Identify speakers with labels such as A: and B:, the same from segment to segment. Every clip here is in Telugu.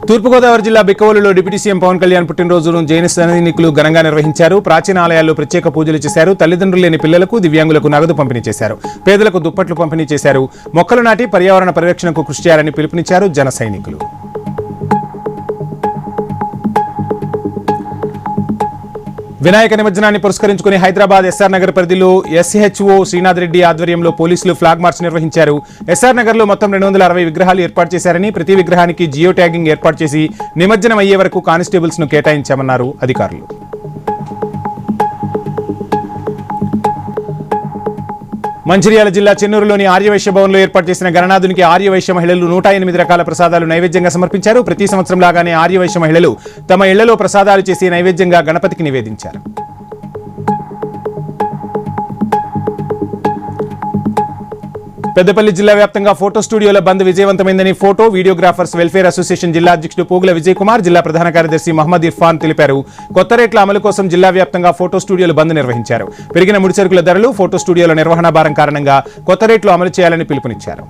A: తూర్పుగోదావరి జిల్లా బిక్కవోలులో డిప్యూటీ సీఎం పవన్ కళ్యాణ్ పుట్టినరోజును జైన సైనికులు ఘనంగా నిర్వహించారు. ప్రాచీన ఆలయాల్లో ప్రత్యేక పూజలు చేశారు. తల్లిదండ్రులు లేని పిల్లలకు, దివ్యాంగులకు నగదు పంపిణీ చేశారు. పేదలకు దుప్పట్లు పంపిణీ చేశారు. మొక్కలు నాటి పర్యావరణ పరిరక్షణకు కృషి చేయాలని పిలుపునిచ్చారు జన సైనికులు. వినాయక నిమజ్జనాన్ని పురస్కరించుకుని హైదరాబాద్ ఎస్ఆర్ నగర్ పరిధిలో ఎస్హెచ్ఓ శ్రీనాథ్ రెడ్డి ఆధ్వర్యంలో పోలీసులు ఫ్లాగ్ మార్చ్ నిర్వహించారు. ఎస్ఆర్ నగర్ లో మొత్తం 260 విగ్రహాలు ఏర్పాటు చేశారని, ప్రతి విగ్రహానికి జియో ట్యాగింగ్ ఏర్పాటు చేసి నిమజ్జనం అయ్యే వరకు కానిస్టేబుల్స్ ను కేటాయించామన్నారు అధికారులు. మంచిర్యాల జిల్లా చెన్నూరులోని ఆర్యవైశ్య భవన్లో ఏర్పాటు చేసిన గణనాథునికి ఆర్యవైశ్య మహిళలు 108 రకాల ప్రసాదాలు నైవేద్యంగా సమర్పించారు. ప్రతి సంవత్సరం లాగానే ఆర్యవైశ్య మహిళలు తమ ఇళ్లలో ప్రసాదాలు చేసి నైవేద్యంగా గణపతికి నివేదించారు. పెద్దపల్లి జిల్లా వ్యాప్తంగా ఫోటో స్టూడియోల బంద్ విజయవంతమైందని ఫోటో వీడియోగ్రాఫర్స్ వెల్ఫేర్ అసోసియేషన్ జిల్లా అధ్యక్షుడు పోగుల విజయ్ కుమార్, జిల్లా ప్రధాన కార్యదర్శి మహమ్మద్ ఇర్ఫాన్ తెలిపారు. కొత్త రేట్ల అమలు కోసం జిల్లా వ్యాప్తంగా ఫోటో స్టూడియోలు బంద్ నిర్వహించారు. పెరిగిన ముడిసరుకుల ధరలు, ఫోటో స్టూడియోల నిర్వహణ భారం కారణంగా కొత్త రేట్లు అమలు చేయాలని పిలుపునిచ్చారు.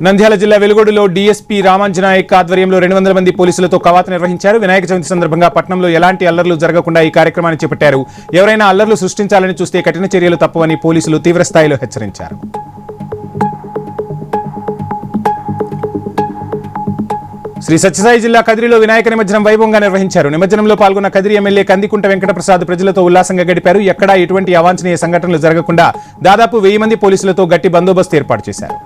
A: నంద్యాల జిల్లా వెలుగోడులో డీఎస్పీ రామాంజనాయక్ ఆధ్వర్యంలో 200 మంది పోలీసులతో కవాతు నిర్వహించారు. వినాయక చవితి సందర్భంగా పట్టణంలో ఎలాంటి అల్లర్లు జరగకుండా ఈ కార్యక్రమాన్ని చేపట్టారు. ఎవరైనా అల్లర్లు సృష్టించాలని చూస్తే కఠిన చర్యలు తప్పవని పోలీసులు తీవ్రస్థాయిలో హెచ్చరించారు. శ్రీ సత్యసాయి జిల్లా కదిరిలో వినాయక నిమజ్జనం వైభవంగా నిర్వహించారు. నిమజ్జనంలో పాల్గొన్న కదిరి ఎమ్మెల్యే కందికుంట వెంకటప్రసాద్ ప్రజలతో ఉల్లాసంగా గడిపారు. ఎక్కడా ఎటువంటి అవాంఛనీయ సంఘటనలు జరగకుండా దాదాపు 1000 మంది పోలీసులతో గట్టి బందోబస్తు ఏర్పాటు చేశారు.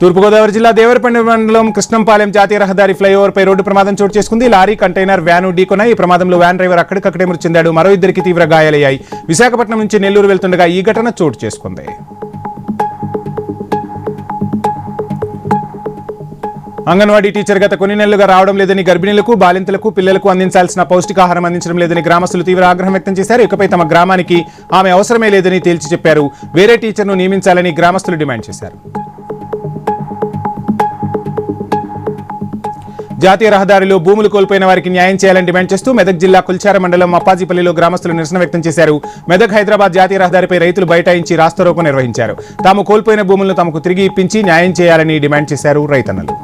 A: తూర్పుగోదావరి జిల్లా దేవరపల్లి మండలం కృష్ణంపాలెం జాతీయ రహదారి ఫ్లైఓవర్పై రోడ్డు ప్రమాదం చోటు చేసుకుంది. లారీ, కంటైనర్, వ్యాను ఢీకొన్నాయి. ఈ ప్రమాదంలో వ్యాన్ డ్రైవర్ అక్కడికక్కడే మృతి చెందాడు. మరో 2 తీవ్ర గాయాలయ్యాయి. విశాఖపట్నం నుంచి నెల్లూరు వెళ్తుండగా ఈ ఘటన చోటు చేసుకుంది. అంగన్వాడీ టీచర్ గత కొన్ని నెలలుగా రావడం లేదని, గర్భిణీలకు, బాలింతలకు, పిల్లలకు అందించాల్సిన పౌష్టికాహారం అందించడం లేదని గ్రామస్తులు తీవ్ర ఆగ్రహం వ్యక్తం చేశారు. ఇకపై తమ గ్రామానికి ఆమె అవసరమే లేదని తేల్చి చెప్పారు. వేరే టీచర్ను నియమించాలని గ్రామస్తులు డిమాండ్ చేశారు. జాతీయ రహదారిలో భూములు కోల్పోయిన వారికి న్యాయం చేయాలని డిమాండ్ చేస్తూ మెదక్ జిల్లా కుల్చార మండలం అప్పాజీపల్లిలో గ్రామస్తులు నిరసన వ్యక్తం చేశారు. మెదక్ హైదరాబాద్ జాతీయ రహదారిపై రైతులు బైఠాయించి రాస్తారోకో నిర్వహించారు. తాము కోల్పోయిన భూములను తమకు తిరిగి ఇప్పించి న్యాయం చేయాలని డిమాండ్ చేశారు రైతన్నలు.